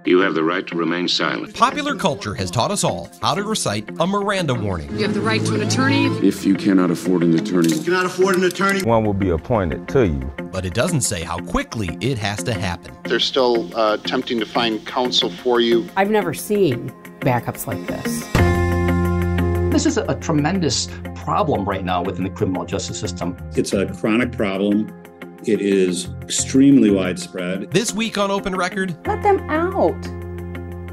You have the right to remain silent. Popular culture has taught us all how to recite a Miranda warning. You have the right to an attorney. If you cannot afford an attorney, one will be appointed to you. But it doesn't say how quickly it has to happen. They're still attempting to find counsel for you. I've never seen backups like this. This is a tremendous problem right now within the criminal justice system. It's a chronic problem. It is extremely widespread. This week on Open Record, let them out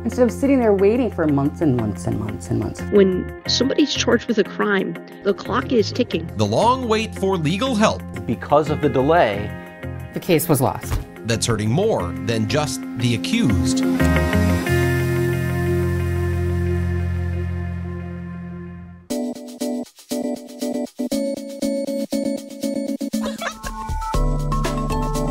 instead of sitting there waiting for months and months and months and months. When somebody's charged with a crime, the clock is ticking. The long wait for legal help. Because of the delay, the case was lost. That's hurting more than just the accused.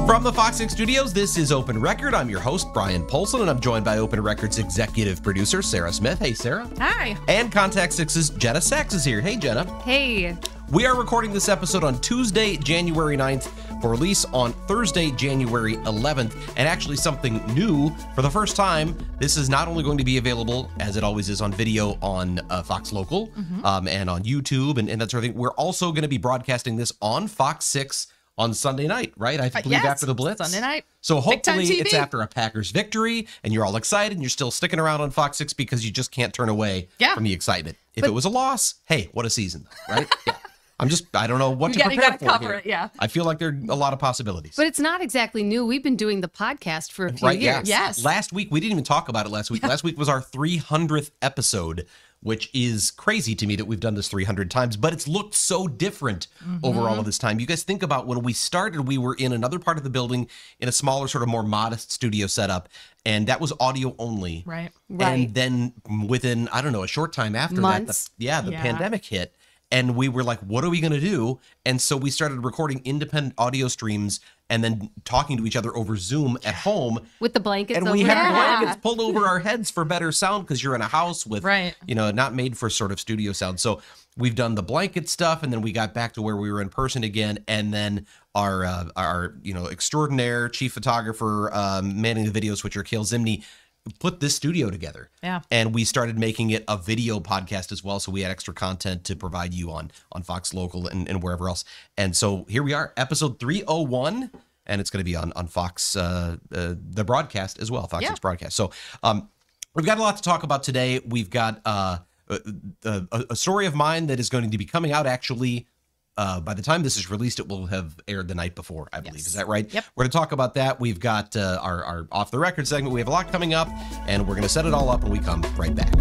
From the Fox 6 studios, this is Open Record. I'm your host, Bryan Polcyn, and I'm joined by Open Record's executive producer, Sarah Smith. Hey, Sarah. Hi. And Contact 6's Jenna Sachs is here. Hey, Jenna. Hey. We are recording this episode on Tuesday, January 9th, for release on Thursday, January 11th. And actually something new for the first time, this is not only going to be available, as it always is, on video on Fox Local and on YouTube and that sort of thing. We're also going to be broadcasting this on Fox 6 on Sunday night, right? I believe yes, after the Blitz. Sunday night. So hopefully it's after a Packers victory and you're all excited and you're still sticking around on Fox 6 because you just can't turn away from the excitement. If it was a loss, hey, what a season, right? Yeah. I don't know what to prepare for cover here. it, yeah. I feel like there are a lot of possibilities. But it's not exactly new. We've been doing the podcast for a few years. Yeah. Yes. Last week, we didn't even talk about it last week. Last week was our 300th episode, which is crazy to me that we've done this 300 times, but it's looked so different over all of this time. You guys think about when we started, we were in another part of the building in a smaller, sort of more modest studio setup, and that was audio only. Right. And then within, I don't know, a short time after Months. that, the pandemic hit. And we were like, what are we going to do? And so we started recording independent audio streams and then talking to each other over Zoom at home. With the blankets And we had blankets pulled over our heads for better sound because you're in a house with, not made for sort of studio sound. So we've done the blanket stuff, and then we got back to where we were in person again. And then our extraordinaire chief photographer manning the video switcher, Kale Zimney, put this studio together. Yeah. And we started making it a video podcast as well. So we had extra content to provide you on Fox Local and wherever else. And so here we are, episode 301, and it's going to be on Fox, the broadcast as well, Fox 6 broadcast. So we've got a lot to talk about today. We've got a story of mine that is going to be coming out actually. By the time this is released, it will have aired the night before, I believe. Is that right? Yep. We're going to talk about that. We've got our Off the Record segment. We have a lot coming up, and we're going to set it all up when we come right back.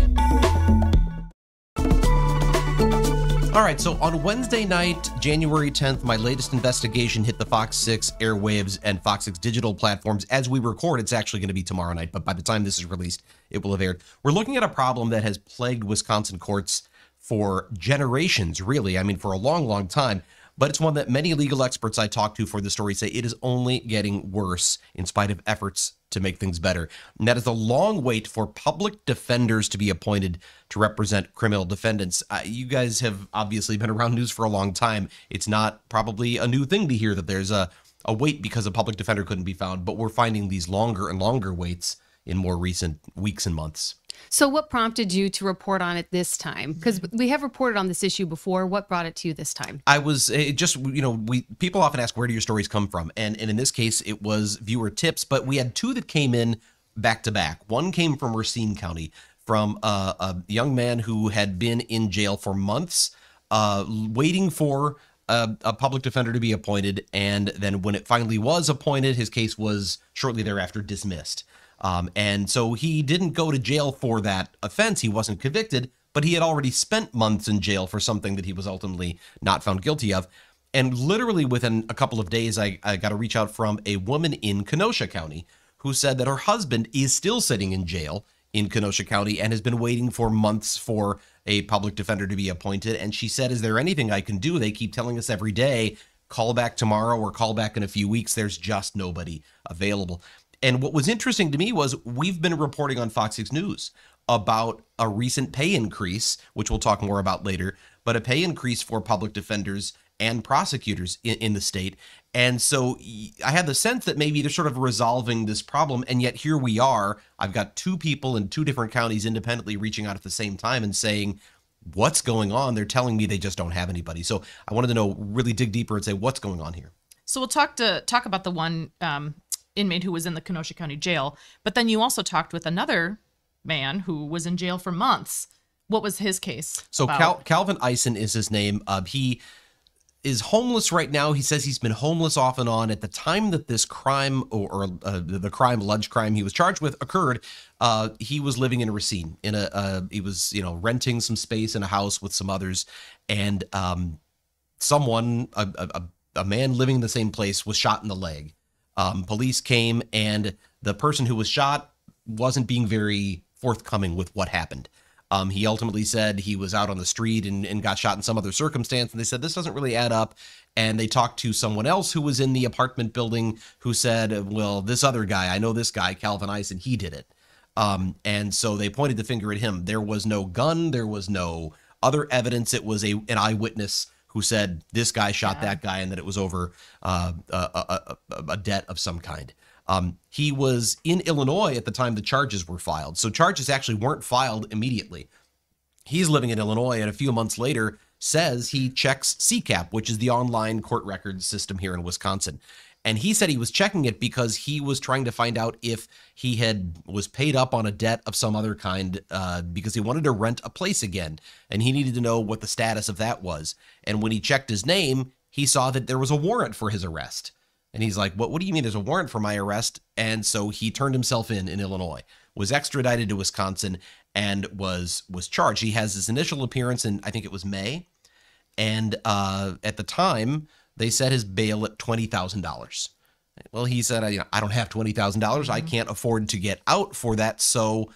All right, so on Wednesday night, January 10th, my latest investigation hit the Fox 6 airwaves and Fox 6 digital platforms. As we record, it's actually going to be tomorrow night, but by the time this is released, it will have aired. We're looking at a problem that has plagued Wisconsin courts for generations, really. I mean, for a long, long time. But it's one that many legal experts I talk to for the story say it is only getting worse in spite of efforts to make things better. And that is the long wait for public defenders to be appointed to represent criminal defendants. You guys have obviously been around news for a long time. It's not probably a new thing to hear that there's a wait because a public defender couldn't be found, but we're finding these longer and longer waits in more recent weeks and months. So what prompted you to report on it this time? Because we have reported on this issue before. What brought it to you this time? I was people often ask, where do your stories come from? And in this case, it was viewer tips, but we had two that came in back to back. One came from Racine County, from a young man who had been in jail for months, waiting for a public defender to be appointed. And then when it finally was appointed, his case was shortly thereafter dismissed. And so he didn't go to jail for that offense. He wasn't convicted, but he had already spent months in jail for something that he was ultimately not found guilty of. And literally within a couple of days, I got a reach out from a woman in Kenosha County who said that her husband is still sitting in jail in Kenosha County and has been waiting for months for a public defender to be appointed. And she said, is there anything I can do? They keep telling us every day, call back tomorrow or call back in a few weeks. There's just nobody available. And what was interesting to me was we've been reporting on Fox 6 News about a recent pay increase, which we'll talk more about later, but a pay increase for public defenders. and prosecutors in the state. And so I had the sense that maybe they're sort of resolving this problem. And yet here we are. I've got 2 people in 2 different counties independently reaching out at the same time and saying, what's going on? They're telling me they just don't have anybody. So I wanted to know, really dig deeper and say, what's going on here? So we'll talk about the one inmate who was in the Kenosha County Jail. But then you also talked with another man who was in jail for months. What was his case? So Calvin Eisen is his name. He is homeless right now. He says he's been homeless off and on. At the time that this crime or the alleged crime he was charged with occurred, he was living in Racine. He was renting some space in a house with some others, and someone, a man living in the same place, was shot in the leg. Police came, and the person who was shot wasn't being very forthcoming with what happened. He ultimately said he was out on the street and got shot in some other circumstance. And they said, this doesn't really add up. And they talked to someone else who was in the apartment building who said, well, this other guy, I know this guy, Calvin Eisen, he did it. And so they pointed the finger at him. There was no gun. There was no other evidence. It was an eyewitness who said this guy shot that guy and that it was over a debt of some kind. He was in Illinois at the time the charges were filed. So charges actually weren't filed immediately. He's living in Illinois, and a few months later says he checks CCAP, which is the online court records system here in Wisconsin. And he said he was checking it because he was trying to find out if he was paid up on a debt of some other kind, because he wanted to rent a place again. And he needed to know what the status of that was. And when he checked his name, he saw that there was a warrant for his arrest. And he's like, what do you mean there's a warrant for my arrest? And so he turned himself in Illinois, was extradited to Wisconsin, and was charged. He has his initial appearance in, I think it was May. And at the time, they set his bail at $20,000. Well, he said, I don't have $20,000. I can't afford to get out for that. So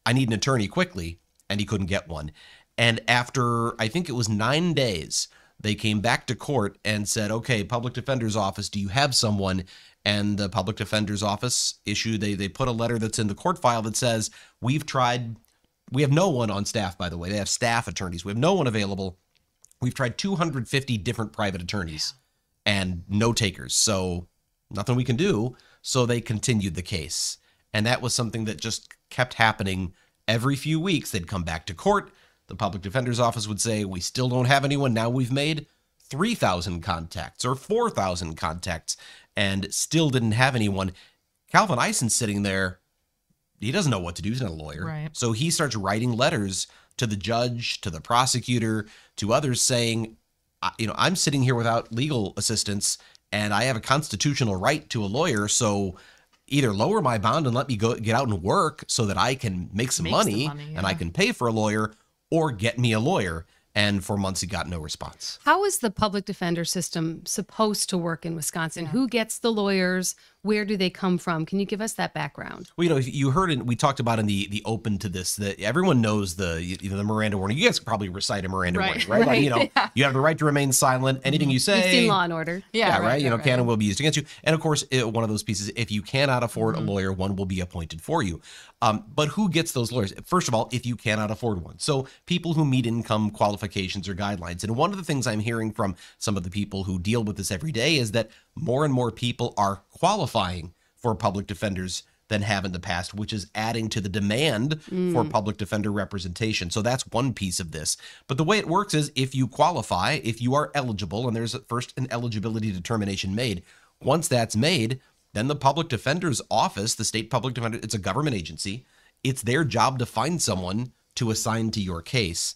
I need an attorney quickly. And he couldn't get one. And after, I think it was 9 days, they came back to court and said, okay, public defender's office, do you have someone? And the public defender's office issued, they put a letter that's in the court file that says, we've tried, we have no one on staff, by the way. They have staff attorneys. We have no one available. We've tried 250 different private attorneys and no takers. So nothing we can do. So they continued the case. And that was something that just kept happening every few weeks. They'd come back to court. The public defender's office would say, we still don't have anyone. Now we've made 3,000 contacts or 4,000 contacts and still didn't have anyone. Calvin Eisen's sitting there. He doesn't know what to do. He's not a lawyer. Right. So he starts writing letters to the judge, to the prosecutor, to others saying, I'm sitting here without legal assistance and I have a constitutional right to a lawyer. So either lower my bond and let me get out and work so that I can make some money and I can pay for a lawyer, or get me a lawyer. And for months, he got no response. How is the public defender system supposed to work in Wisconsin? Who gets the lawyers? Where do they come from? Can you give us that background? Well, you heard, we talked about in the open to this, that everyone knows the Miranda warning. You guys could probably recite a Miranda warning, right? Like, you have the right to remain silent. Anything you say. You've seen Law and Order. Right. Canon will be used against you. And of course, one of those pieces, if you cannot afford a lawyer, one will be appointed for you. But who gets those lawyers? First of all, if you cannot afford one. So people who meet income qualifications or guidelines. And one of the things I'm hearing from some of the people who deal with this every day is that more and more people are qualifying for public defenders than have in the past, which is adding to the demand for public defender representation. So that's one piece of this. But the way it works is if you qualify, if you are eligible, and there's first an eligibility determination made, once that's made, then the public defender's office, the state public defender, it's a government agency. It's their job to find someone to assign to your case.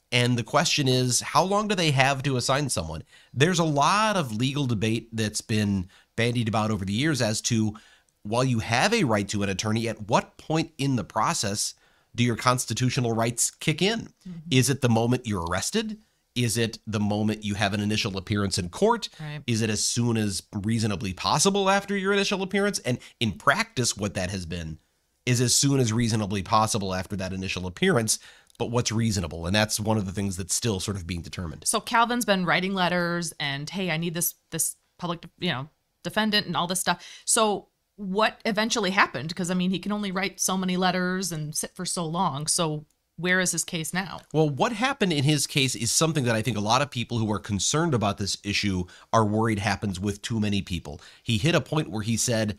And the question is, how long do they have to assign someone? There's a lot of legal debate that's been bandied about over the years as to, while you have a right to an attorney, at what point in the process do your constitutional rights kick in? Is it the moment you're arrested? Is it the moment you have an initial appearance in court? Right. Is it as soon as reasonably possible after your initial appearance? And in practice, what that has been is as soon as reasonably possible after that initial appearance. But what's reasonable? And that's one of the things that's still sort of being determined. So Calvin's been writing letters and, hey, I need this public, defendant and all this stuff. So what eventually happened? Because, he can only write so many letters and sit for so long. So where is his case now? Well, what happened in his case is something that I think a lot of people who are concerned about this issue are worried happens with too many people. He hit a point where he said,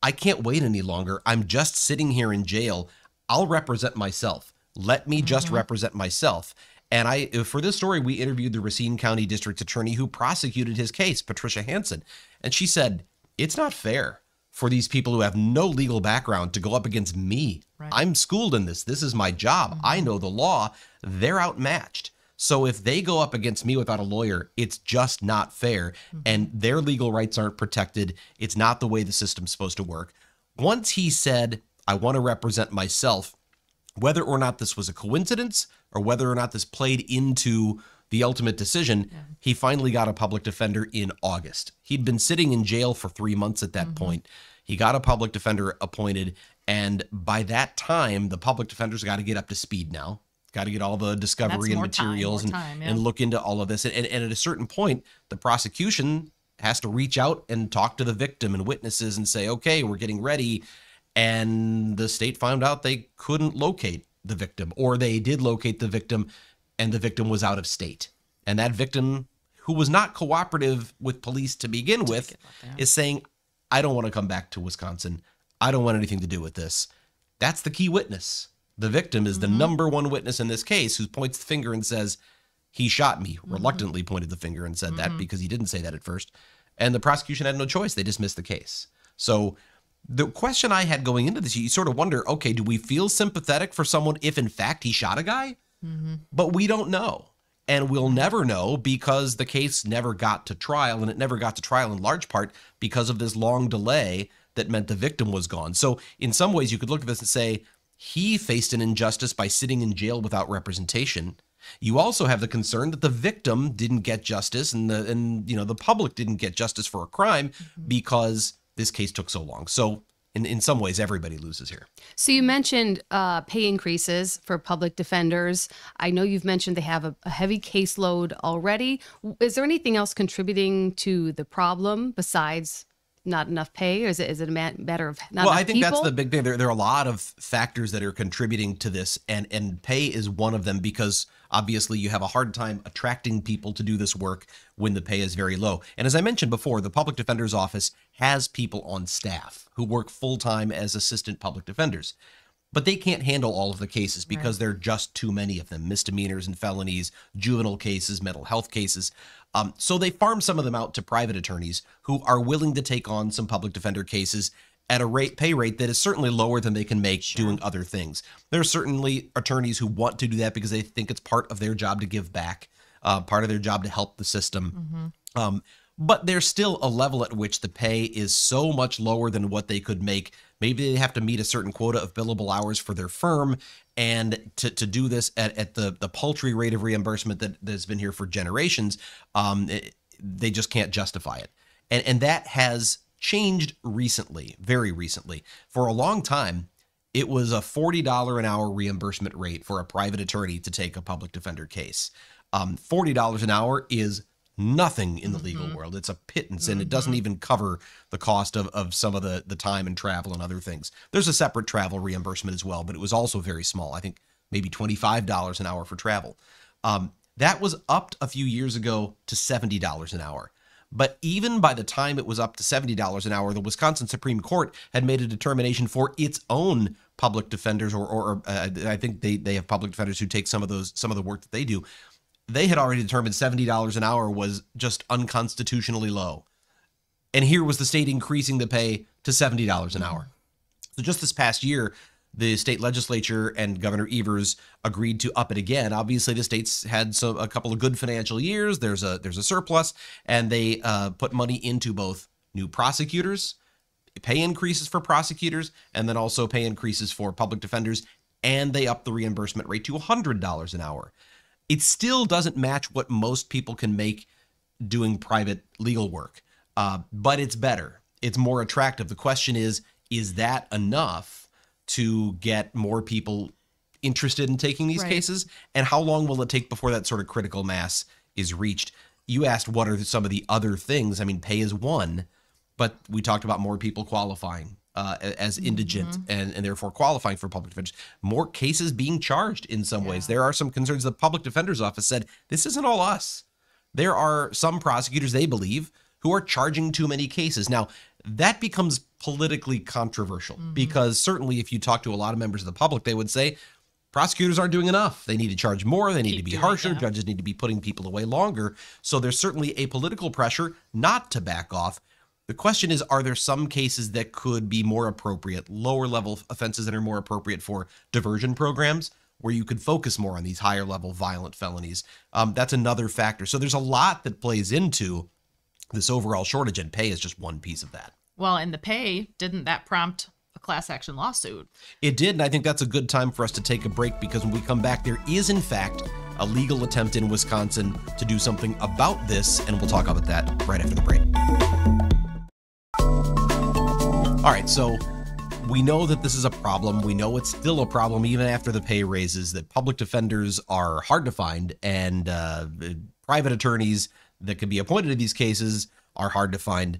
I can't wait any longer. I'm just sitting here in jail. I'll represent myself. Let me just represent myself. And for this story, we interviewed the Racine County District Attorney who prosecuted his case, Patricia Hansen. And she said, it's not fair for these people who have no legal background to go up against me. Right. I'm schooled in this. This is my job. I know the law. They're outmatched. So if they go up against me without a lawyer, it's just not fair. And their legal rights aren't protected. It's not the way the system's supposed to work. Once he said, I want to represent myself, whether or not this was a coincidence or whether or not this played into the ultimate decision, he finally got a public defender in August. He'd been sitting in jail for 3 months at that point. He got a public defender appointed. And by that time, the public defender's got to get up to speed now. Got to get all the discovery and materials and look into all of this. And at a certain point, the prosecution has to reach out and talk to the victim and witnesses and say, okay, we're getting ready. And the state found out they couldn't locate the victim, or they did locate the victim and the victim was out of state. And that victim, who was not cooperative with police to begin with, is saying, I don't want to come back to Wisconsin. I don't want anything to do with this. That's the key witness. The victim is the number one witness in this case who points the finger and says, he shot me, reluctantly pointed the finger and said that because he didn't say that at first. And the prosecution had no choice. They dismissed the case. So the question I had going into this, you sort of wonder, okay, do we feel sympathetic for someone if in fact he shot a guy? But we don't know. And we'll never know because the case never got to trial, and it never got to trial in large part because of this long delay that meant the victim was gone. So in some ways you could look at this and say, he faced an injustice by sitting in jail without representation. You also have the concern that the victim didn't get justice and the public didn't get justice for a crime because this case took so long. So in some ways, everybody loses here. So you mentioned pay increases for public defenders. I know you've mentioned they have a heavy caseload already. Is there anything else contributing to the problem besides not enough pay, or is it a matter of not enough I think people? that's the big thing. There are a lot of factors that are contributing to this, and pay is one of them because obviously you have a hard time attracting people to do this work when the pay is very low. And as I mentioned before, the public defender's office has people on staff who work full-time as assistant public defenders. But they can't handle all of the cases because there are just too many of them, misdemeanors and felonies, juvenile cases, mental health cases. So they farm some of them out to private attorneys who are willing to take on some public defender cases at a pay rate that is certainly lower than they can make doing other things. There are certainly attorneys who want to do that because they think it's part of their job to give back, part of their job to help the system. But there's still a level at which the pay is so much lower than what they could make. Maybe they have to meet a certain quota of billable hours for their firm, and to do this at the paltry rate of reimbursement that's been here for generations, they just can't justify it. And that has changed recently, very recently. For a long time, it was a $40 an hour reimbursement rate for a private attorney to take a public defender case. $40 an hour is nothing in the legal world. It's a pittance, and it doesn't even cover the cost of some of the time and travel and other things. There's a separate travel reimbursement as well, but it was also very small. I think maybe $25 an hour for travel. That was upped a few years ago to $70 an hour. But even by the time it was up to $70 an hour, the Wisconsin Supreme Court had made a determination for its own public defenders, or I think they have public defenders who take some of the work that they do. They had already determined $70 an hour was just unconstitutionally low. And here was the state increasing the pay to $70 an hour. So just this past year, the state legislature and Governor Evers agreed to up it again. Obviously, the state's had a couple of good financial years. There's a surplus, and they put money into both new prosecutors, pay increases for prosecutors, and then also pay increases for public defenders, and they upped the reimbursement rate to $100 an hour. It still doesn't match what most people can make doing private legal work, but it's better. It's more attractive. The question is that enough to get more people interested in taking these cases? And how long will it take before that sort of critical mass is reached? You asked what are some of the other things. I mean, pay is one, but we talked about more people qualifying. as indigent and therefore qualifying for public defenders. More cases being charged in some ways. There are some concerns. The public defender's office said, this isn't all us. There are some prosecutors, they believe, who are charging too many cases. Now, that becomes politically controversial because certainly if you talk to a lot of members of the public, they would say prosecutors aren't doing enough. They need to charge more. They need to be harsher. Judges need to be putting people away longer. So there's certainly a political pressure not to back off. The question is, are there some cases that could be more appropriate, lower level offenses that are more appropriate for diversion programs where you could focus more on these higher level violent felonies? That's another factor. So there's a lot that plays into this overall shortage, and pay is just one piece of that. Well, and the pay, didn't that prompt a class action lawsuit? It did, and I think that's a good time for us to take a break because when we come back, there is in fact a legal attempt in Wisconsin to do something about this, and we'll talk about that right after the break. All right, so we know that this is a problem. We know it's still a problem even after the pay raises, that public defenders are hard to find, and private attorneys that can be appointed to these cases are hard to find.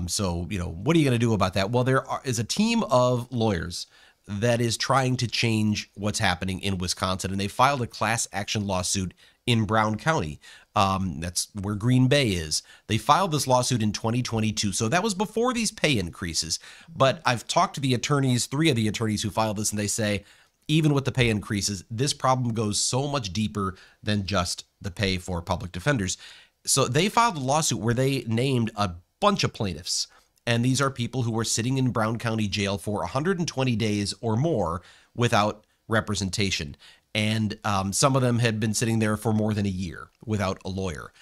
So, what are you going to do about that? Well, there is a team of lawyers that is trying to change what's happening in Wisconsin, and they filed a class action lawsuit in Brown County. That's where Green Bay is. They filed this lawsuit in 2022. So that was before these pay increases. But I've talked to the attorneys, 3 of the attorneys who filed this, and they say, even with the pay increases, this problem goes so much deeper than just the pay for public defenders. So they filed a lawsuit where they named a bunch of plaintiffs. And these are people who were sitting in Brown County Jail for 120 days or more without representation. And some of them had been sitting there for more than a year without a lawyer,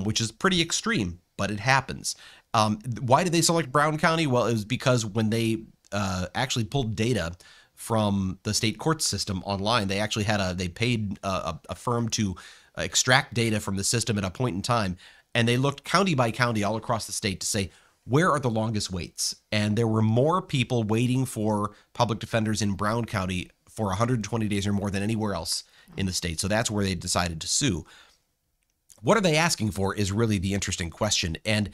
which is pretty extreme, but it happens. Why did they select Brown County? Well, it was because when they actually pulled data from the state court system online, they actually had they paid a firm to extract data from the system at a point in time, and they looked county by county all across the state to say, where are the longest waits? And there were more people waiting for public defenders in Brown County for 120 days or more than anywhere else in the state. So that's where they decided to sue. What are they asking for is really the interesting question. And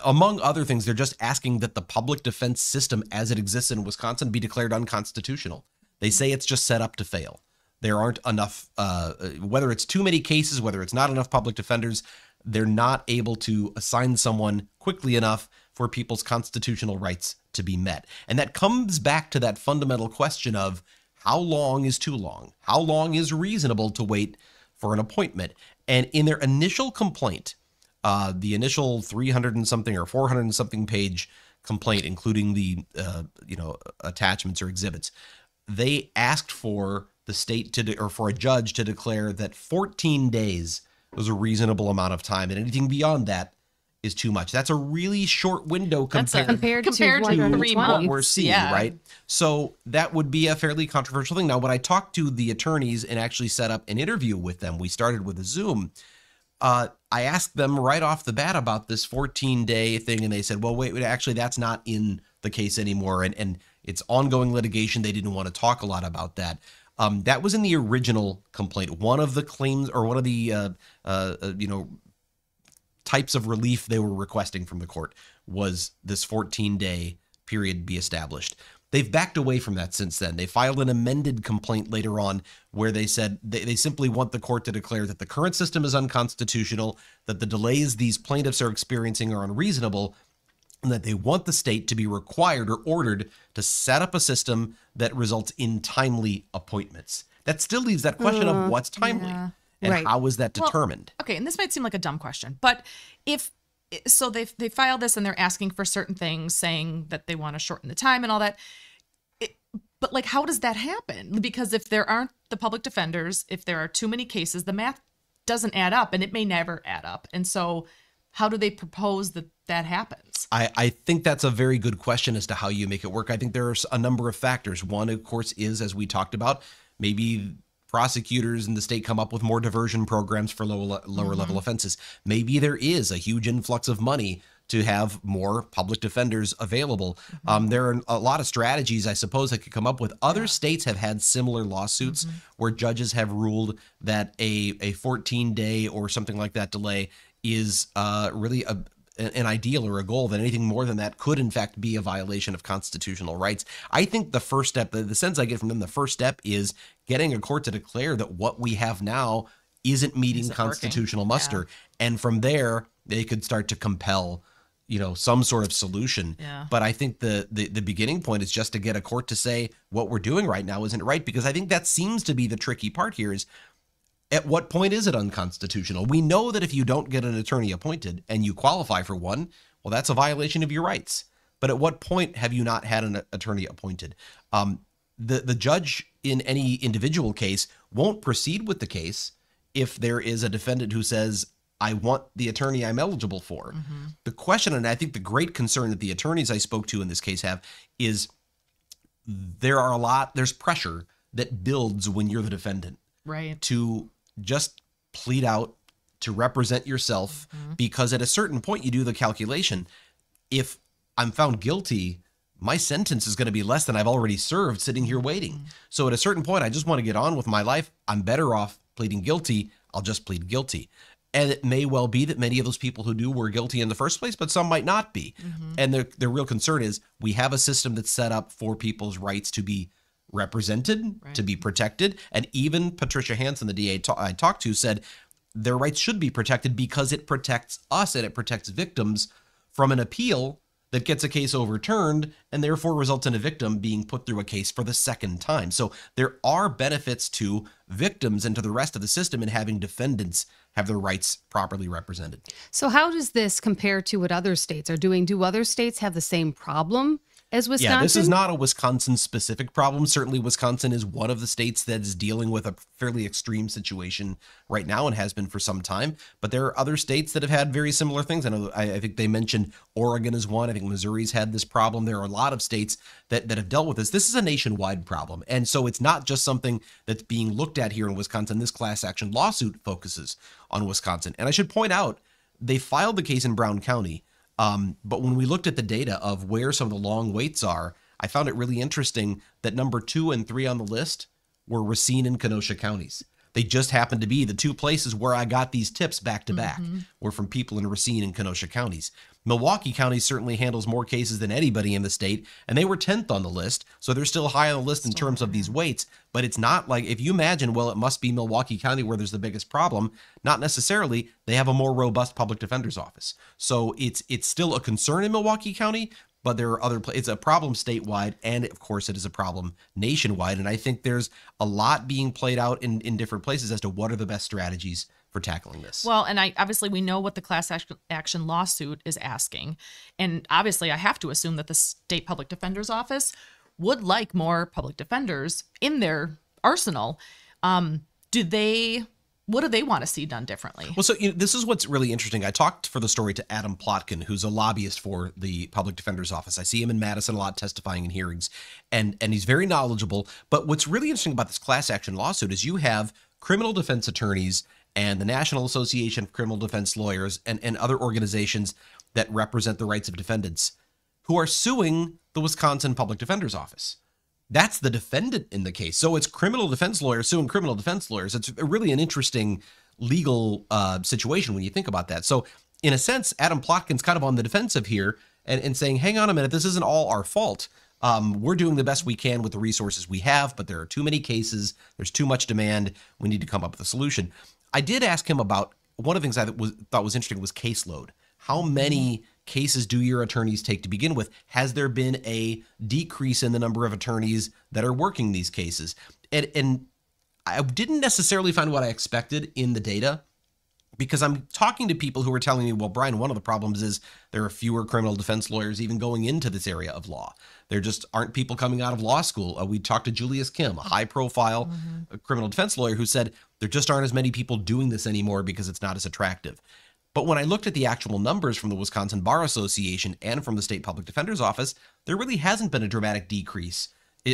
among other things, they're just asking that the public defense system as it exists in Wisconsin be declared unconstitutional. They say it's just set up to fail. There aren't enough, whether it's too many cases, whether it's not enough public defenders, they're not able to assign someone quickly enough for people's constitutional rights to be met. And that comes back to that fundamental question of how long is too long? How long is reasonable to wait for an appointment? And in their initial complaint, the initial 300 and something or 400 and something page complaint, including the attachments or exhibits, they asked for the state or for a judge to declare that 14 days was a reasonable amount of time, and anything beyond that is too much. That's a really short window compared to 3 months. What we're seeing, right? So that would be a fairly controversial thing. Now, when I talked to the attorneys and actually set up an interview with them, we started with a Zoom. I asked them right off the bat about this 14-day thing, and they said, well, wait, actually, that's not in the case anymore, and it's ongoing litigation. They didn't want to talk a lot about that. That was in the original complaint. One of the claims, or one of the types of relief they were requesting from the court was this 14-day period be established. They've backed away from that since then. They filed an amended complaint later on where they said they simply want the court to declare that the current system is unconstitutional, that the delays these plaintiffs are experiencing are unreasonable, and that they want the state to be required or ordered to set up a system that results in timely appointments. That still leaves that question of what's timely. Yeah. And how is that determined? Well, okay, and this might seem like a dumb question, but they filed this and they're asking for certain things, saying that they want to shorten the time and all that. But like, how does that happen? Because if there aren't the public defenders, if there are too many cases, the math doesn't add up, and it may never add up. And so how do they propose that happens? I think that's a very good question as to how you make it work. I think there's a number of factors. One, of course, is, as we talked about, maybe prosecutors in the state come up with more diversion programs for lower level offenses. Maybe there is a huge influx of money to have more public defenders available. There are a lot of strategies, I suppose, that could come up with. Other states have had similar lawsuits where judges have ruled that a 14-day or something like that delay is really an ideal or a goal, that anything more than that could in fact be a violation of constitutional rights. I think the first step, the sense I get from them, the first step is getting a court to declare that what we have now isn't meeting constitutional muster. Yeah. And from there, they could start to compel, some sort of solution. Yeah. But I think the beginning point is just to get a court to say what we're doing right now isn't right, because I think that seems to be the tricky part here is, at what point is it unconstitutional? We know that if you don't get an attorney appointed and you qualify for one, well, that's a violation of your rights. But at what point have you not had an attorney appointed? The judge in any individual case won't proceed with the case if there is a defendant who says, I want the attorney I'm eligible for. Mm-hmm. The question, and I think the great concern that the attorneys I spoke to in this case have, is there's pressure that builds when you're the defendant. Right. To just plead out, to represent yourself, because at a certain point you do the calculation. If I'm found guilty, my sentence is going to be less than I've already served sitting here waiting. So at a certain point, I just want to get on with my life. I'm better off pleading guilty. I'll just plead guilty. And it may well be that many of those people who do were guilty in the first place, but some might not be. And their real concern is, we have a system that's set up for people's rights to be represented, to be protected. And even Patricia Hansen, the DA I talked to, said their rights should be protected because it protects us and it protects victims from an appeal that gets a case overturned and therefore results in a victim being put through a case for the second time. So there are benefits to victims and to the rest of the system in having defendants have their rights properly represented. So how does this compare to what other states are doing? Do other states have the same problem as Wisconsin? Yeah, this is not a Wisconsin-specific problem. Certainly, Wisconsin is one of the states that is dealing with a fairly extreme situation right now and has been for some time. But there are other states that have had very similar things. I think they mentioned Oregon is one. I think Missouri's had this problem. There are a lot of states that have dealt with this. This is a nationwide problem. And so it's not just something that's being looked at here in Wisconsin. This class action lawsuit focuses on Wisconsin. And I should point out, they filed the case in Brown County. But when we looked at the data of where some of the long waits are, I found it really interesting that number 2 and 3 on the list were Racine and Kenosha counties. They just happened to be the two places where I got these tips back to back, were from people in Racine and Kenosha counties. Milwaukee County certainly handles more cases than anybody in the state, and they were 10th on the list, so they're still high on the list in terms of these weights. But it's not like, if you imagine, well, it must be Milwaukee County where there's the biggest problem. Not necessarily. They have a more robust public defender's office. So it's still a concern in Milwaukee County, but there are other places. It's a problem statewide, and of course it is a problem nationwide. And I think there's a lot being played out in different places as to what are the best strategies for tackling this. Well, and obviously we know what the class action lawsuit is asking. And obviously I have to assume that the state public defender's office would like more public defenders in their arsenal. What do they want to see done differently? Well, so this is what's really interesting. I talked for the story to Adam Plotkin, who's a lobbyist for the public defender's office. I see him in Madison a lot, testifying in hearings, and he's very knowledgeable. But what's really interesting about this class action lawsuit is you have criminal defense attorneys and the National Association of Criminal Defense Lawyers and other organizations that represent the rights of defendants who are suing the Wisconsin Public Defender's Office. That's the defendant in the case. So it's criminal defense lawyers suing criminal defense lawyers. It's really an interesting legal situation when you think about that. So in a sense, Adam Plotkin's kind of on the defensive here and saying, hang on a minute, this isn't all our fault. We're doing the best we can with the resources we have, but there are too many cases. There's too much demand. We need to come up with a solution. I did ask him about, one of the things I thought was interesting was caseload. How many cases do your attorneys take to begin with? Has there been a decrease in the number of attorneys that are working these cases? And I didn't necessarily find what I expected in the data, because I'm talking to people who are telling me, well, Brian, one of the problems is there are fewer criminal defense lawyers even going into this area of law. There just aren't people coming out of law school. We talked to Julius Kim, a high-profile criminal defense lawyer, who said there just aren't as many people doing this anymore because it's not as attractive. But when I looked at the actual numbers from the Wisconsin Bar Association and from the State Public Defender's Office, there really hasn't been a dramatic decrease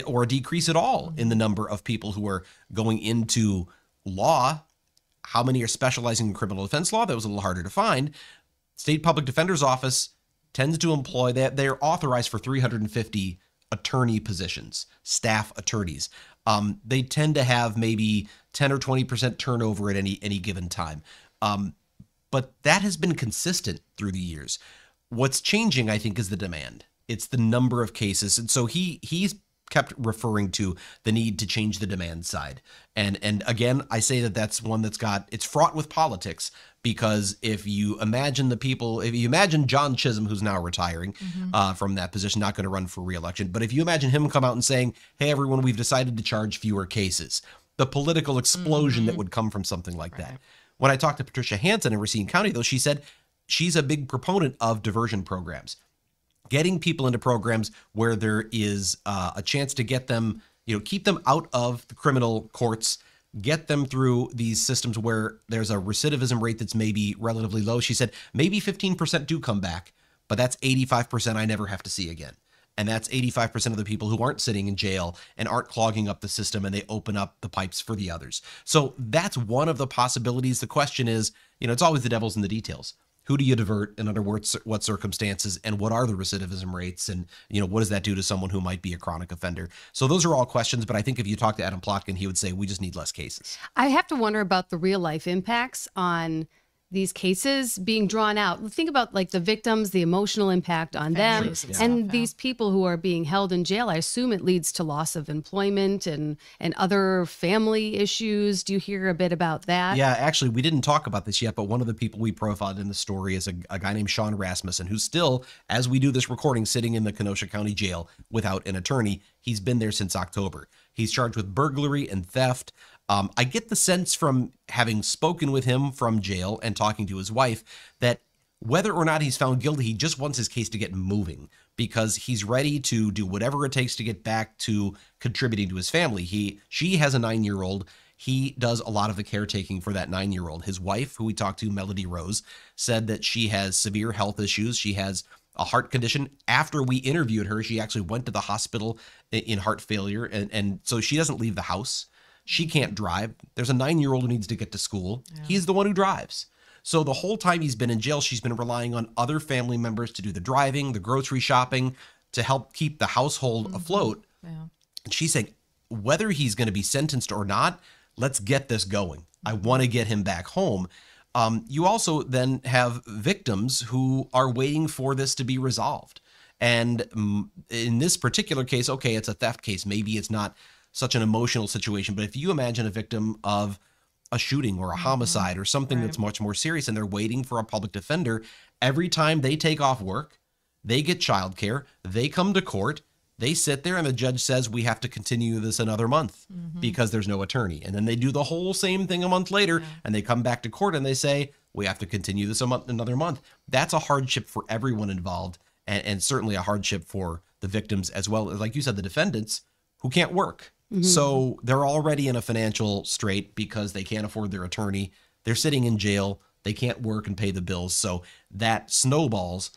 or a decrease at all in the number of people who are going into law. How many are specializing in criminal defense law? That was a little harder to find. State Public Defender's Office tends to employ that. They're authorized for 350 attorney positions, staff attorneys. They tend to have maybe 10 or 20% turnover at any given time. but that has been consistent through the years. What's changing, I think, is the demand. It's the number of cases. And so he's kept referring to the need to change the demand side. And again, I say that that's one that's it's fraught with politics, because if you imagine John Chisholm, who's now retiring from that position, not going to run for re-election, but if you imagine him come out and saying, hey, everyone, we've decided to charge fewer cases, the political explosion that would come from something like that. When I talked to Patricia Hansen in Racine County, though, she said she's a big proponent of diversion programs. Getting people into programs where there is a chance to get them, keep them out of the criminal courts, get them through these systems where there's a recidivism rate that's maybe relatively low. She said maybe 15% do come back, but that's 85% I never have to see again. And that's 85% of the people who aren't sitting in jail and aren't clogging up the system, and they open up the pipes for the others. So that's one of the possibilities. The question is, it's always the devil's in the details. Who do you divert, and under what circumstances, and what are the recidivism rates, and what does that do to someone who might be a chronic offender? So those are all questions, but I think if you talk to Adam Plotkin, he would say we just need less cases. I have to wonder about the real life impacts on these cases being drawn out. Think about like the victims, the emotional impact on them, and these people who are being held in jail. I assume it leads to loss of employment and other family issues. Do you hear a bit about that? Yeah, actually, we didn't talk about this yet, but one of the people we profiled in the story is a guy named Sean Rasmussen, who's still, as we do this recording, sitting in the Kenosha County Jail without an attorney. He's been there since October. He's charged with burglary and theft. I get the sense from having spoken with him from jail and talking to his wife that whether or not he's found guilty, he just wants his case to get moving, because he's ready to do whatever it takes to get back to contributing to his family. She has a 9-year-old. He does a lot of the caretaking for that 9-year-old. His wife, who we talked to, Melody Rose, said that she has severe health issues. She has a heart condition. After we interviewed her, she actually went to the hospital in heart failure. And so she doesn't leave the house. She can't drive. There's a 9-year-old who needs to get to school. Yeah. He's the one who drives. So the whole time he's been in jail, she's been relying on other family members to do the driving, the grocery shopping, to help keep the household afloat. Yeah. And she's saying, whether he's going to be sentenced or not, let's get this going. I want to get him back home. You also then have victims who are waiting for this to be resolved. And in this particular case, okay, it's a theft case. Maybe it's not such an emotional situation, but if you imagine a victim of a shooting or a homicide or something that's much more serious, and they're waiting for a public defender, every time they take off work, they get childcare, they come to court, they sit there, and the judge says, we have to continue this another month because there's no attorney. And then they do the whole same thing a month later, and they come back to court and they say, we have to continue this another month. That's a hardship for everyone involved, and certainly a hardship for the victims as well as, like you said, the defendants who can't work. So they're already in a financial strait because they can't afford their attorney. They're sitting in jail. They can't work and pay the bills. So that snowballs.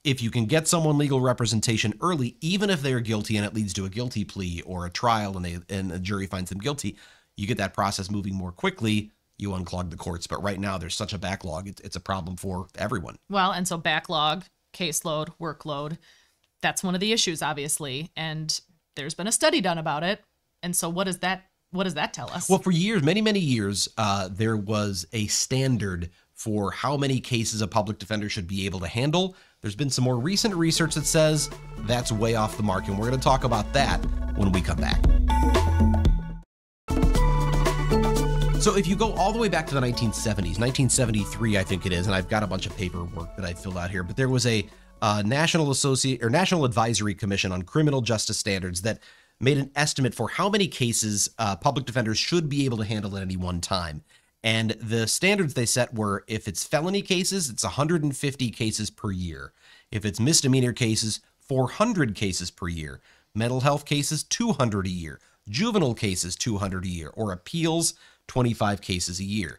If you can get someone legal representation early, even if they're guilty and it leads to a guilty plea or a trial and the jury finds them guilty, you get that process moving more quickly. You unclog the courts. But right now there's such a backlog. It's a problem for everyone. Well, and so backlog, caseload, workload, that's one of the issues, obviously. And there's been a study done about it. And so what does that tell us? Well, for years, many, many years, there was a standard for how many cases a public defender should be able to handle. There's been some more recent research that says that's way off the mark. And we're going to talk about that when we come back. So if you go all the way back to the 1970s, 1973, I think it is, and I've got a bunch of paperwork that I filled out here, but there was a National Advisory Commission on Criminal Justice Standards that made an estimate for how many cases public defenders should be able to handle at any one time. And the standards they set were, if it's felony cases, it's 150 cases per year. If it's misdemeanor cases, 400 cases per year. Mental health cases, 200 a year. Juvenile cases, 200 a year. Or appeals, 25 cases a year.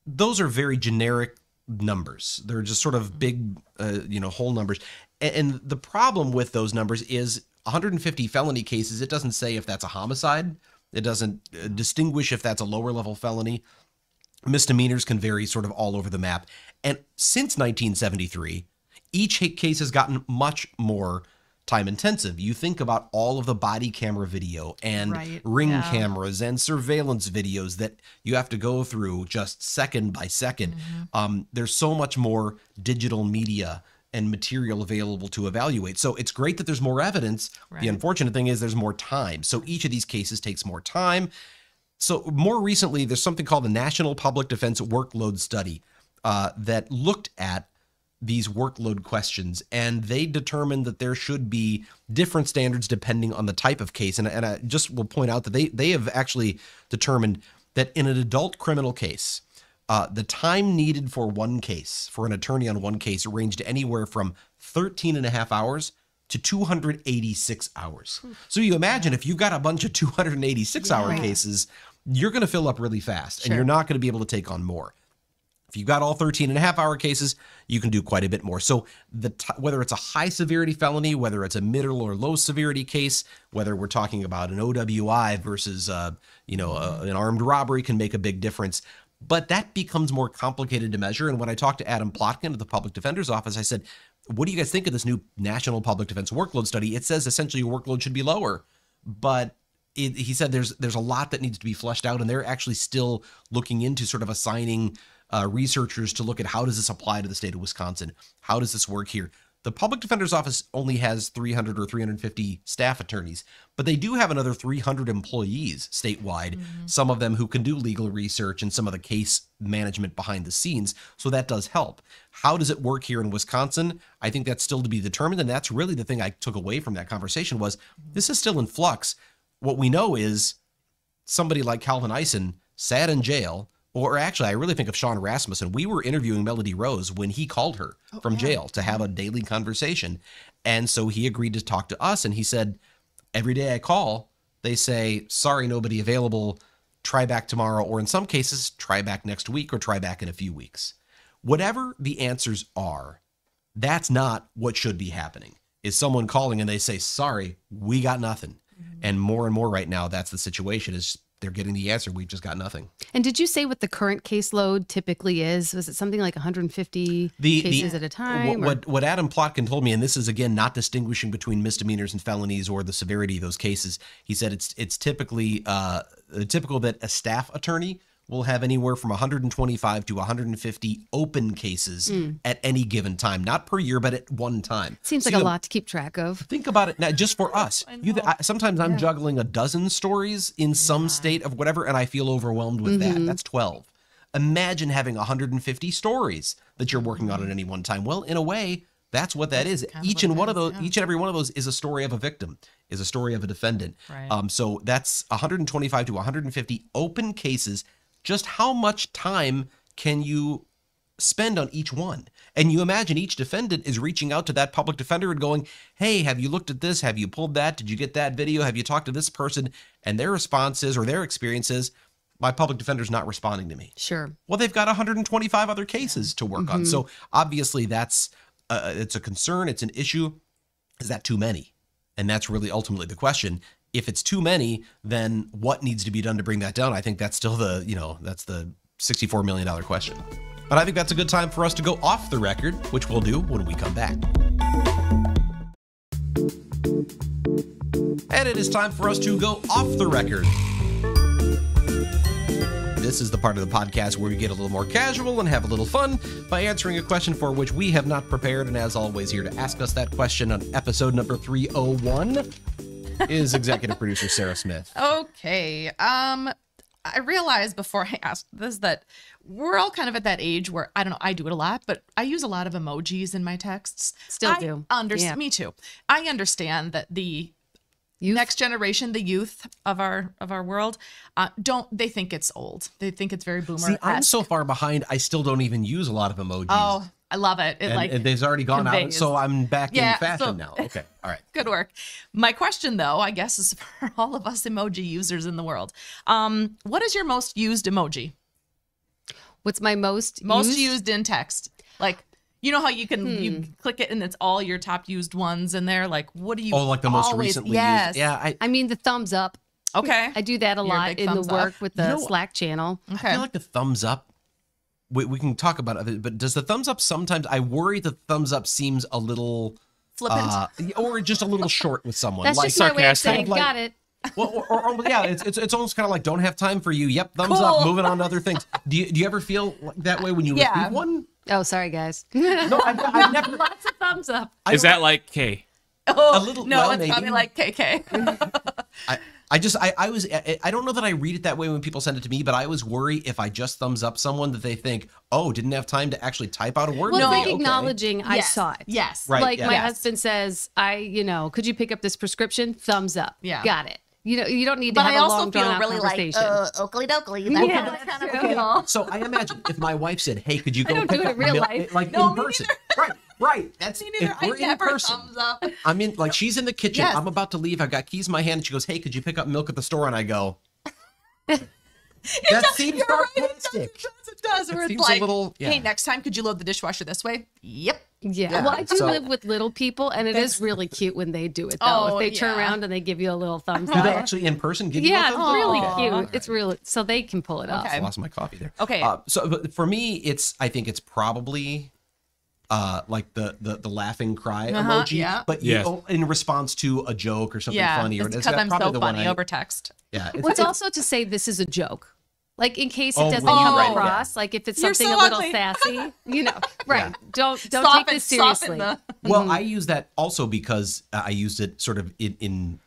Those are very generic numbers. They're just sort of big, whole numbers. And the problem with those numbers is 150 felony cases, it doesn't say if that's a homicide. It doesn't distinguish if that's a lower level felony. Misdemeanors can vary sort of all over the map. And since 1973, each case has gotten much more time intensive. You think about all of the body camera video and ring cameras and surveillance videos that you have to go through just second by second. There's so much more digital media and material available to evaluate. So it's great that there's more evidence. The unfortunate thing is there's more time. So each of these cases takes more time. So more recently, there's something called the National Public Defense Workload Study that looked at these workload questions, and they determined that there should be different standards depending on the type of case. And I just will point out that they have actually determined that in an adult criminal case, the time needed for one case, for an attorney on one case, ranged anywhere from 13 and a half hours to 286 hours. So you imagine if you've got a bunch of 286-hour cases, you're going to fill up really fast, and you're not going to be able to take on more. If you've got all 13 and a half hour cases, you can do quite a bit more. So whether it's a high severity felony, whether it's a middle or low severity case, whether we're talking about an OWI versus an armed robbery, can make a big difference. But that becomes more complicated to measure. And when I talked to Adam Plotkin of the Public Defender's Office, I said, what do you guys think of this new National Public Defense Workload Study? It says essentially your workload should be lower, but he said there's a lot that needs to be fleshed out, and they're actually still looking into sort of assigning researchers to look at how does this apply to the state of Wisconsin? How does this work here? The Public Defender's Office only has 300 or 350 staff attorneys, but they do have another 300 employees statewide, some of them who can do legal research and some of the case management behind the scenes, so that does help. How does it work here in Wisconsin? I think that's still to be determined, and that's really the thing I took away from that conversation was this is still in flux. What we know is somebody like Calvin Eisen sat in jail. Or actually, I really think of Sean Rasmussen. We were interviewing Melody Rose when he called her from jail to have a daily conversation. And so he agreed to talk to us. And he said, every day I call, they say, sorry, nobody available. Try back tomorrow. Or in some cases, try back next week or try back in a few weeks. Whatever the answers are, that's not what should be happening. Is someone calling and they say, sorry, we got nothing. And more right now, that's the situation is they're getting the answer. We've just got nothing. And did you say what the current caseload typically is? Was it something like 150 cases at a time? What Adam Plotkin told me, and this is, again, not distinguishing between misdemeanors and felonies or the severity of those cases. He said it's typically typical that a staff attorney will have anywhere from 125 to 150 open cases at any given time, not per year, but at one time. Seems like a lot to keep track of. Think about it now, just for us. Sometimes I'm juggling a dozen stories in some state of whatever, and I feel overwhelmed with that. That's 12. Imagine having 150 stories that you're working on at any one time. Well, in a way, that's what that is. Each and every one of those is a story of a victim, is a story of a defendant. Right. So that's 125 to 150 open cases. Just how much time can you spend on each one? And you imagine each defendant is reaching out to that public defender and going, hey, have you looked at this? Have you pulled that? Did you get that video? Have you talked to this person? And their response is, or their experience is, my public defender's not responding to me. Sure. Well, they've got 125 other cases to work on. So obviously that's it's a concern. It's an issue. Is that too many? And that's really ultimately the question. If it's too many, then what needs to be done to bring that down? I think that's still that's the $64 million question. But I think that's a good time for us to go off the record, which we'll do when we come back. And it is time for us to go off the record. This is the part of the podcast where we get a little more casual and have a little fun by answering a question for which we have not prepared. And as always, here to ask us that question on episode number 301 is executive producer Sarah Smith. Okay. I realized before I asked this that we're all kind of at that age where, I don't know, I do it a lot, but I use a lot of emojis in my texts. Still do. Me too. I understand that the next generation, the youth of our world, they think it's old. They think it's very boomer. See, I'm so far behind, I still don't even use a lot of emojis. Oh, I love it. And they've already gone out, so I'm back in fashion now. Okay, all right. Good work. My question, though, I guess, is for all of us emoji users in the world. What is your most used emoji? What's my most used in text? Like, you know how you click it and it's all your top used ones in there? Like, what do you like the most recently used? Yeah. I mean, the thumbs up. Okay. I do that a lot in the work with the Slack channel. Okay. I feel like the thumbs up, we can talk about it, but does the thumbs up sometimes, I worry the thumbs up seems a little Flippant. or just a little short with someone. That's like just my way of sarcastic. saying, got it. Well, or yeah, it's almost kind of like don't have time for you. Yep, thumbs up. Moving on to other things. Do you ever feel like that way when you receive one? Oh, sorry, guys. No, I've never. Lots of thumbs up. Is that like K? Oh, a little. No, well, it's maybe. probably like KK. I don't know that I read it that way when people send it to me, but I always worry if I just thumbs up someone that they think, oh, didn't have time to actually type out a word. Well, No, like acknowledging I saw it. Yes. Right. Like yeah. my husband says, could you pick up this prescription? Thumbs up. Yeah. Got it. You don't need to But have I a also long feel drawn out really conversation. oakley dokley. That's Yeah, what I kind that's of true. feel. So I imagine if my wife said, hey, could you go don't pick do it up in real milk? life. Like No, in me person. neither. Right. That's Me if neither. I we're in never person. thumbs up. I mean, like she's in the kitchen. Yes. I'm about to leave. I've got keys in my hand. And she goes, hey, could you pick up milk at the store? And I go, that seems sarcastic. It does. Where It it's seems like, a little, yeah. hey, next time, could you load the dishwasher this way? Yep. Yeah. Well, I do so- live with little people, and it is really cute when they do it, though. Oh, if they turn yeah. around and they give you a little thumbs Do they up. actually in person give you Yeah, a it's thumbs up? really Okay. cute. It's really, so they can pull it off. Okay. I lost my coffee there. Okay. So but for me, I think it's probably like the laughing cry emoji, yeah. but Yes. in response to a joke or something Yeah. funny. Or It's because I'm probably so the one funny I- over text. Yeah. What's also to say this is a joke. Like in case it Oh, doesn't right, come right, across, like if it's You're something so a little ugly. sassy, right? Don't take Soften- this soften seriously. the- Well, I use that also because I used it sort of in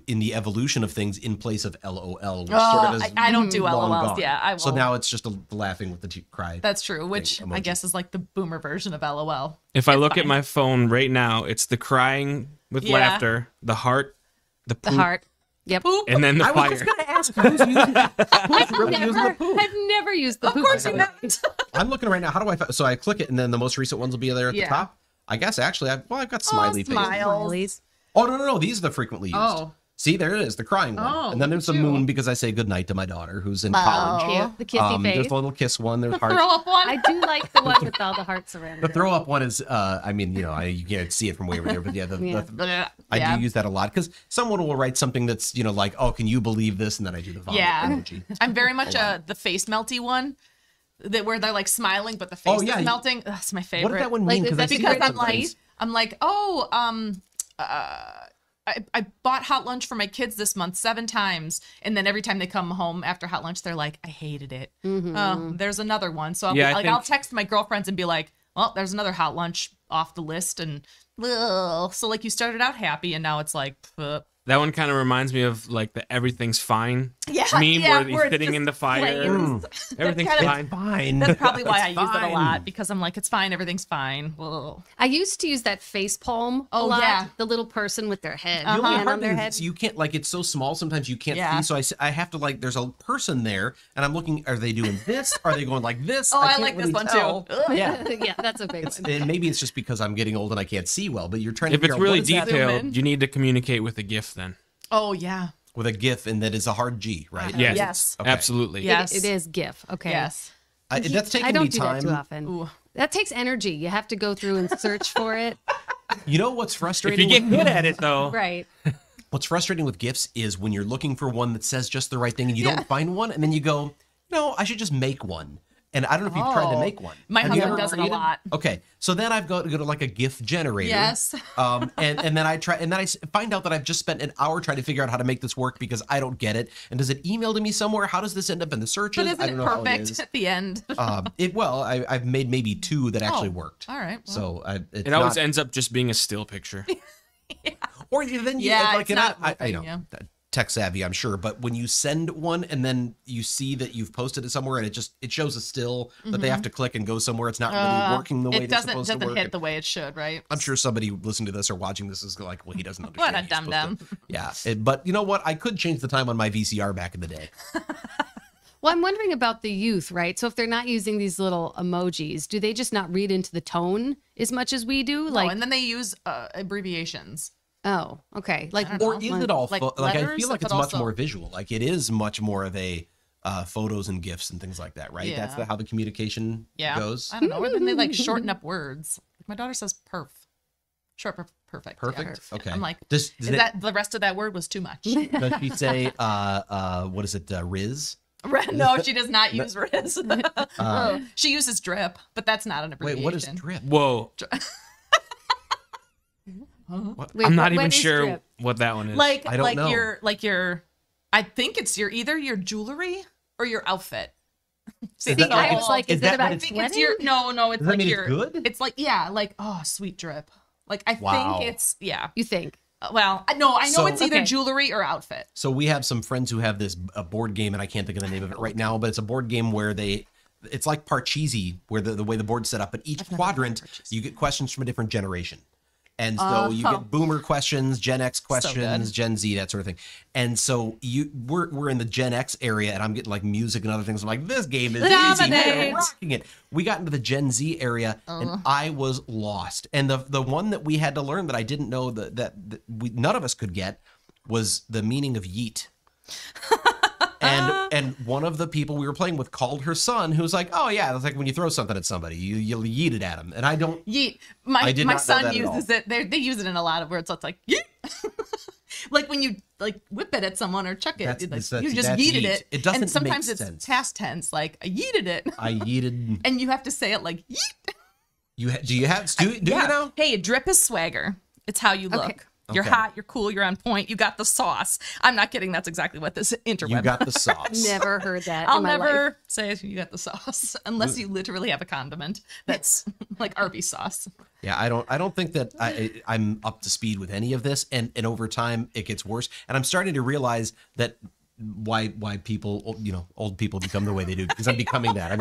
the evolution of things in place of LOL. Which sort of is I don't do long LOLs. gone. Yeah, I won't. So now it's just a laughing with the cry. That's true, which I emoji. guess is like the boomer version of LOL. If I It's look at fine. my phone right now, it's the crying with Yeah. laughter, the heart, the The poop, heart. Yep. Poop. and then the I was fire. just going to ask who's using who's really using the poop. I've never used the Of poop. course you emoji. haven't. I'm looking right now. How do I? So I click it, and then the most recent ones will be there at the Yeah. top. I guess actually, I've got smiley faces. smiles. Smileys. Oh no, these are the frequently used. Oh. See, there it is, the crying one. Oh, And then there's the look at you. moon because I say goodnight to my daughter who's in college. Cute. The kissy face. There's a little kiss one. There's heart. Throw up one. I do like the one with all the hearts around The it. throw up one is, you can't see it from way over there, but yeah, I Yeah. do use that a lot because someone will write something that's, like, oh, can you believe this? And then I do the vomit Yeah. emoji. I'm very much the face melty one. Where they're like smiling, but the face Oh, yeah. is melting. Ugh, that's my favorite. What does that one Like, mean? is that I see Because that I'm like, sometimes. I bought hot lunch for my kids this month 7 times, and then every time they come home after hot lunch, they're like, I hated it. There's another one. So I'll text my girlfriends and be like, well, there's another hot lunch off the list, and so like you started out happy, and now it's like, That one kind of reminds me of like the everything's fine Yeah, meme yeah, where he's where it's sitting just in the fire. flames. Everything's That's fine. Fine. that's probably why I It's use it a fine. lot, because I'm like, it's fine, everything's fine. Ugh. I used to use that face palm a Oh, lot. yeah. The little person with their head, The only hand hard on their thing head. is you can't, like, it's so small sometimes you can't Yeah. see. So I have to, like, there's a person there, and I'm looking, are they doing this? Are they going like this? Oh, I can't like this really one tell. too. Ugh. Yeah. Yeah, that's a big one. And maybe it's just because I'm getting old and I can't see well, but you're trying to If figure it's out really what is that Zoom in. detailed, you need to communicate with a GIF then. Oh yeah. with a GIF, and that is a hard G, right? Yes. Yes. Okay. Absolutely. Yes. It is GIF. Okay. Yes. That's taking I don't me do time. that too often. Ooh. That takes energy. You have to go through and search for it. You know what's If frustrating? you get with good at it though, Right. What's frustrating with GIFs is when you're looking for one that says just the right thing and you don't find one, and then you go, no, I should just make one. And I don't know if you've tried to make one. My Have you husband ever does it a created? lot. Okay, so then I've got to go to like a GIF generator. Yes. And then I try, and then I find out that I've just spent an hour trying to figure out how to make this work because I don't get it. And does it email to me somewhere? How does this end up in the searches? But isn't I don't it know how it perfect is. at the end? I've made maybe 2 that actually worked. All right. Well. So it's it always not, ends up just being a still picture. or then you Yeah, like it's and not I moving, know yeah. tech savvy, I'm sure, but when you send one and then you see that you've posted it somewhere and it shows a still that they have to click and go somewhere, it's not really working the way It it's supposed to doesn't work. hit the way it should, right? I'm sure somebody listening to this or watching this is like, well, he doesn't understand. What a He's supposed dum-dum. to- Yeah, but you know what? I could change the time on my VCR back in the day. Well, I'm wondering about the youth, right? So if they're not using these little emojis, do they just not read into the tone as much as we do? No, and then they use abbreviations. Oh, okay. Like, Or is it all Like like I letters, feel like but it's much also- more visual. Like it is much more of a photos and GIFs and things like that, right? Yeah. That's how the communication Yeah. goes. I don't know. Or then they like shorten up words. My daughter says perf. Short perfect. Yeah. Perfect. Okay. I'm like, Does is that the rest of that word was too much? does she say what is it, Riz? No, she does not use Riz. She uses drip, but that's not an abbreviation. Wait, what is drip? Whoa. Wait, I'm not what even is sure drip? what that one is. I don't know. your I think it's either your jewelry or your outfit. See, I was like, is that about I think it's your no, it's Does that like mean your it's good? It's like sweet drip. Like I Wow. think it's You think? Well, I know So- it's either Okay. jewelry or outfit. So we have some friends who have this a board game, and I can't think of the name of it right now, but it's a board game where it's like Parcheesi, where the way the board's set up, but each quadrant you get questions from a different generation. And so you get boomer questions, Gen X questions, Gen Z, that sort of thing. And so we're in the Gen X area, and I'm getting like music and other things. I'm like, this game is easy. We're rocking it. We got into the Gen Z area, and I was lost. And the one that we had to learn that I didn't know that none of us could get was the meaning of yeet. And one of the people we were playing with called her son, who was like, "Oh yeah, it's like when you throw something at somebody, you yeet it at them." And I don't Yeet. I did My not know son that at uses it. They use it in a lot of words. So it's like yeet. Like when you like whip it at someone or chuck it, you just yeeted yeet. it. It doesn't and sometimes make it's sense. past tense, like I yeeted it. I yeeted. And you have to say it like yeet. Do you know? Hey, a drip is swagger. It's how you look. Okay. You're Okay. hot, you're cool, you're on point, you got the sauce. I'm not kidding, that's exactly what this interweb. You got the sauce. Never heard that. I'll in my never life. say you got the sauce unless you literally have a condiment that's like Arby's sauce. Yeah, I don't think that I'm up to speed with any of this, and over time it gets worse. And I'm starting to realize that why people, old people become the way they do, because I'm becoming that.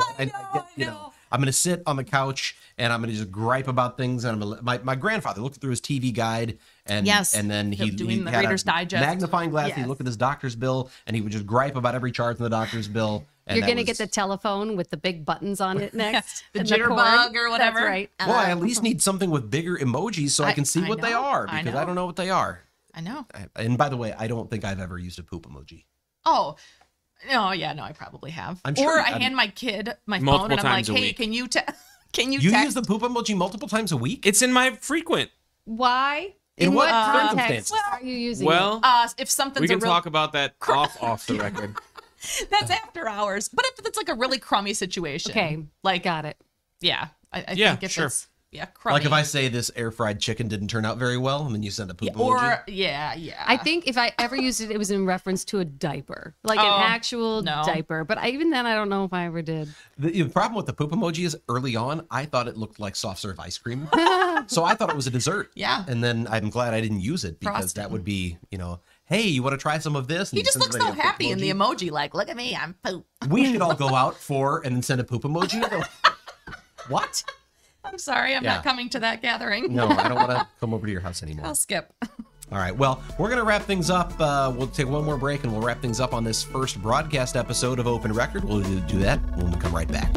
I'm going to sit on the couch and I'm going to just gripe about things. And my grandfather looked through his TV guide and then he doing the had Reader's a Digest magnifying glass. Yes. He looked at his doctor's bill and he would just gripe about every chart in the doctor's bill. And You're going to get the telephone with the big buttons on it next. The and jitterbug cord. or whatever. That's right. well, I at least need something with bigger emojis so I can see what they are, because I don't know what they are. I know. And by the way, I don't think I've ever used a poop emoji. Oh, no, yeah, no, I probably have. I'm sure or I hand my kid my phone Multiple and I'm like, times a hey, week. can you You text? use the poop emoji multiple times a week? It's in my frequent. Why? In what context circumstances? are you using Well, it? If something's we can a real, talk about that off the record. that's after hours. But if it's like a really crummy situation, Okay, like got it. yeah, I Yeah, think if sure. it's crummy. Like if I say this air fried chicken didn't turn out very well, and then you send a poop emoji. or I think if I ever used it, it was in reference to a diaper, like an actual diaper. But even then, I don't know if I ever did. The problem with the poop emoji is early on, I thought it looked like soft serve ice cream. So I thought it was a dessert. Yeah. And then I'm glad I didn't use it, because Frosting. that would be, hey, you want to try some of this? And he you just send looks so somebody a poop happy in the emoji, like, look at me, I'm poop. We should all go out and then send a poop emoji. What? I'm sorry, I'm not coming to that gathering. No, I don't want to come over to your house anymore. I'll skip. All right, well, we're going to wrap things up. We'll take one more break and we'll wrap things up on this first broadcast episode of Open Record. We'll do that when we come right back.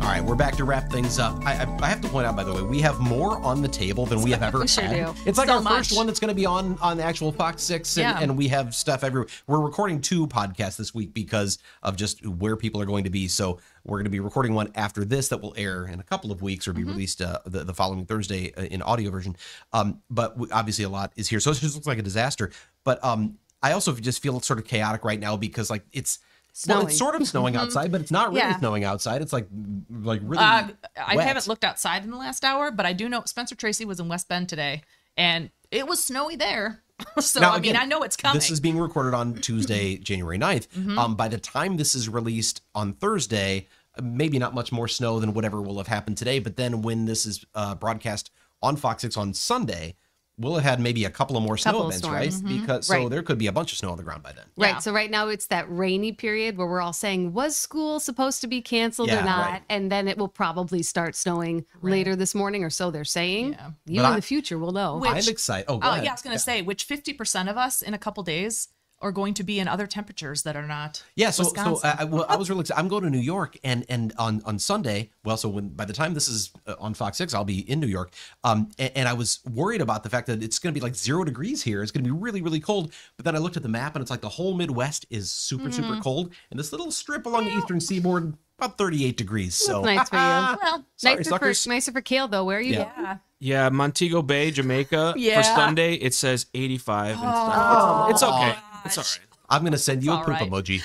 All right, we're back to wrap things up. I have to point out, by the way, we have more on the table than we have ever sure had. do. It's like So our first much. one that's going to be on the actual Fox 6, and we have stuff everywhere. We're recording 2 podcasts this week because of just where people are going to be. So we're going to be recording one after this that will air in a couple of weeks or be released the following Thursday in audio version. But obviously a lot is here. So it just looks like a disaster. But I also just feel sort of chaotic right now because like it's sort of snowing outside, but it's not really snowing outside. It's like really I wet. haven't looked outside in the last hour, but I do know Spencer Tracy was in West Bend today, and it was snowy there. So, Now, I mean, again, I know it's coming. This is being recorded on Tuesday, January 9th. By the time this is released on Thursday, maybe not much more snow than whatever will have happened today. But then when this is broadcast on Fox 6 on Sunday, we'll have had maybe a couple of more snow events, right? Because so there could be a bunch of snow on the ground by then. Right. Yeah. So right now it's that rainy period where we're all saying, was school supposed to be canceled or not? Right. And then it will probably start snowing later this morning, or so they're saying. Yeah. You But in the future will know. I'm excited. Oh, go ahead. yeah, I was going to say, which 50% of us in a couple days are going to be in other temperatures that are not Wisconsin. I was really excited. I'm going to New York, and on Sunday. Well, so by the time this is on Fox 6, I'll be in New York. And I was worried about the fact that it's going to be like 0 degrees here. It's going to be really, really cold. But then I looked at the map, and it's like the whole Midwest is super, super cold, and this little strip along the eastern seaboard about 38 degrees. So That's nice for you. Well, sorry, suckers. nicer for Kale though. Where are you? Yeah. Yeah, Montego Bay, Jamaica. Yeah. For Sunday, it says 85 and stuff. It's okay. It's all right. I'm going to send you a all poop right. emoji.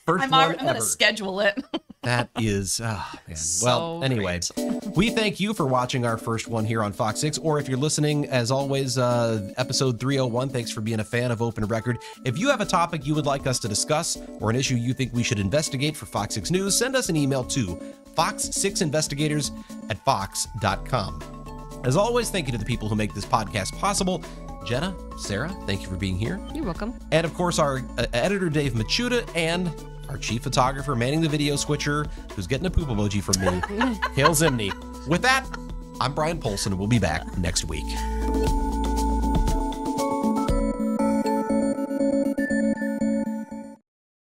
First I'm one going ever. to schedule it. That is, man. Well, So anyway, great. We thank you for watching our first one here on Fox 6, or if you're listening, as always, episode 301, thanks for being a fan of Open Record. If you have a topic you would like us to discuss or an issue you think we should investigate for Fox 6 News, send us an email to fox6investigators@fox.com. As always, thank you to the people who make this podcast possible. Jenna, Sarah, thank you for being here. You're welcome. And of course, our editor, Dave Machuda, and our chief photographer manning the video switcher, who's getting a poop emoji from me, Hail Zimney. With that, I'm Bryan Polcyn, and we'll be back next week.